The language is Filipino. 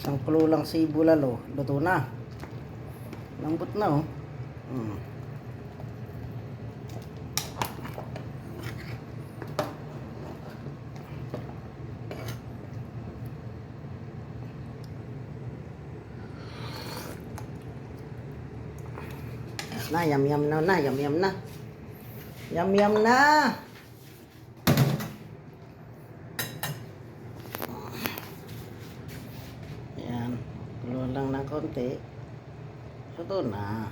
Isang kulo lang si bulalo. Luto na. Lambot na oh. Na, yum yum na, yum yum na. Yum yum na. Ayan, kulo lang ng konti. Luto na.